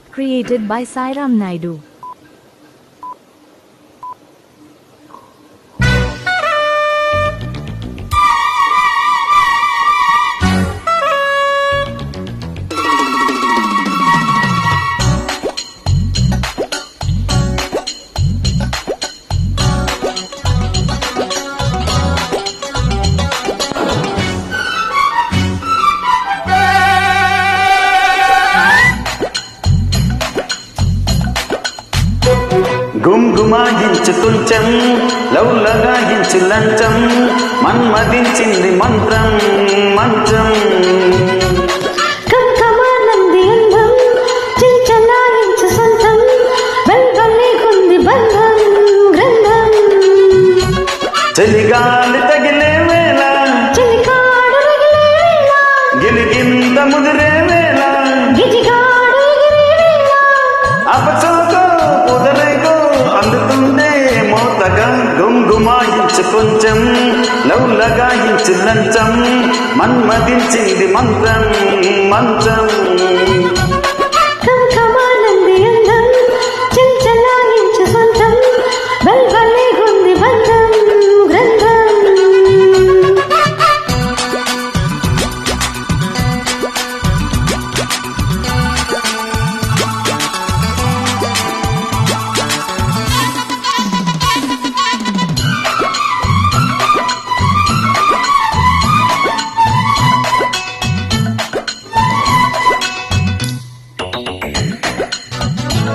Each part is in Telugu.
Track created by Sairam Naidu. గుమ్గుమాగించు కొంచెం లవ్లగాగించు లంచం మన్మదించింది మంత్రం మంచం కమ్మకమానంది అందం చిల్చలాయించు సొంతం బల్బలేకుంది బంధం గ్రంథం చలిగాలి తగిలే వేళ చిలికాడు రగిలే వేళ గిలిగింత ముదిరే వేళ గిజిగాడు ఎగిరే వేళ అపచోకో కుదరేకో అందుతుందే మోతగా గుమ్గుమాగించు కొంచెం లవ్లగాగించు లంచం మన్మదించింది మంత్రం మంచం కమ్మకమానంది అందం చిల్చలాయించు సొంతం బల్బలేకుంది బంధం గ్రంథం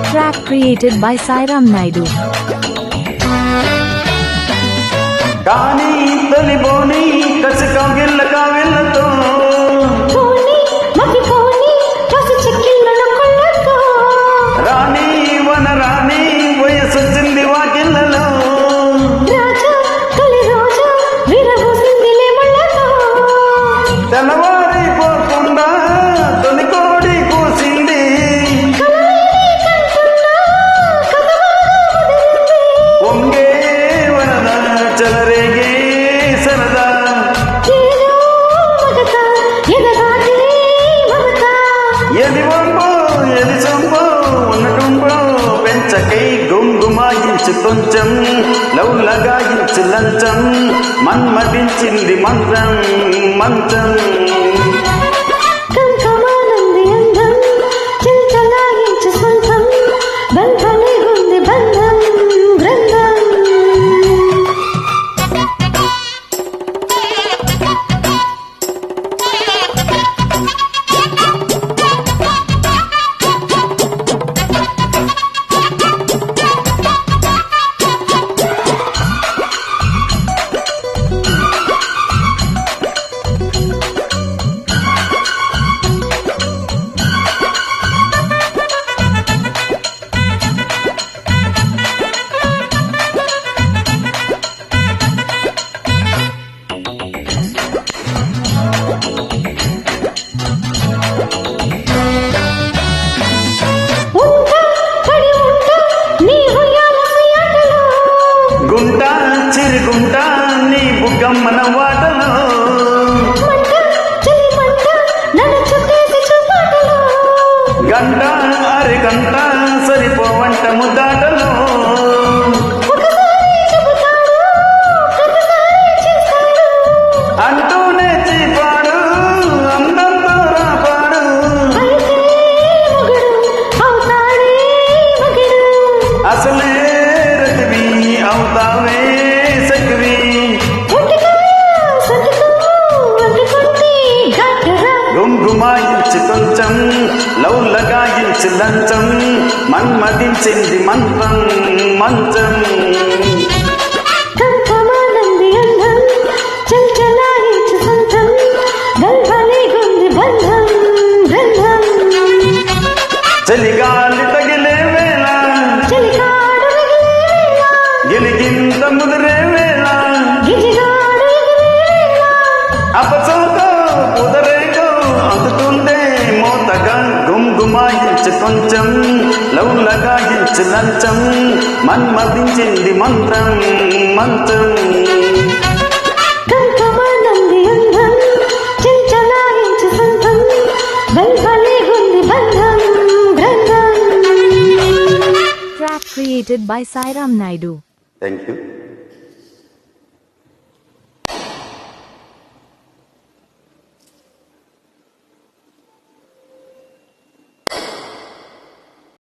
Track created by Sairam Naidu. కానీ తొలిబోని కసిగా గిల్లగా వెళ్ళతో పోనీ మతిపోనీ కసి చెక్కిళ్ళను కొల్లతో రాణి వనరాణి వయసొచ్చింది వాకిళ్ళలో రాజా తొలి రోజా విరబోసిందిలే మళ్ళతో తెల్లవారిపోకుండా తొలి కోడి కూసింది కలవని కంటున్నా కథవాగా ముదిరింది పొంగే వరద చెలరేగే సరదా ఏదో మగత ఎదగాటే మమత ఎది వంపో ఎది చంపో ఉన్నటుంపో పెంచకై గుమ్గుమాయించు కొంచెం లవ్లగాయించు లంచం మన్మదించింది మంత్రం మంచం కమ్మకమానంది అందం చిల్చలాయించు సొంతం బల్బలేకుంది బంధం గ్రంథం ఉంటా పడి ఉంటా నీ ఉయ్యాల సుయ్యాటలో గుంట చిరుగుంట నీ బుగ్గమ్మన వాటలో మంట చలి మంట నన్ను చుట్టేసి చూపాటలో గంట అరగంట సరిపోవంట ముద్దాటలో ఒకసారి చెబుతాడు ప్రతిసారి చేస్తాడు అంటూనే చీపాడు అందంతో రాపాడు అయితే మొగుడు అవుతాడే మగిడు అసలే రతివి అవుతావే సఖివి ఒంటిగా సొంటిగా వండుకుంది ఘాటరా గుమ్గుమాయించు కొంచెం లవ్లగాయించు లంచం మన్మదించింది మంత్రం మంచం కమ్మకమానంది అందం చల్చలాయించు సొంతం బల్బలేకుంది బంధం గ్రంథం చలిగాలి తగిలే వేళ చలికాడు రగిలే వేళ గిలిగింత ముదిరే వేళ గిజిగాడు ఎగిరే వేళ అపచోకో కుదరేకో అందుతుందే మోతగా గుమ్గుమాయించు కొంచెం లవ్లగాయించు లంచం మన్మదించింది మంత్రం మంత్రం కమ్మకమానంది అందం చల్చలాయించు సొంతం బల్బలేకుంది బంధం గ్రంథం created by Sairam Naidu. Thank you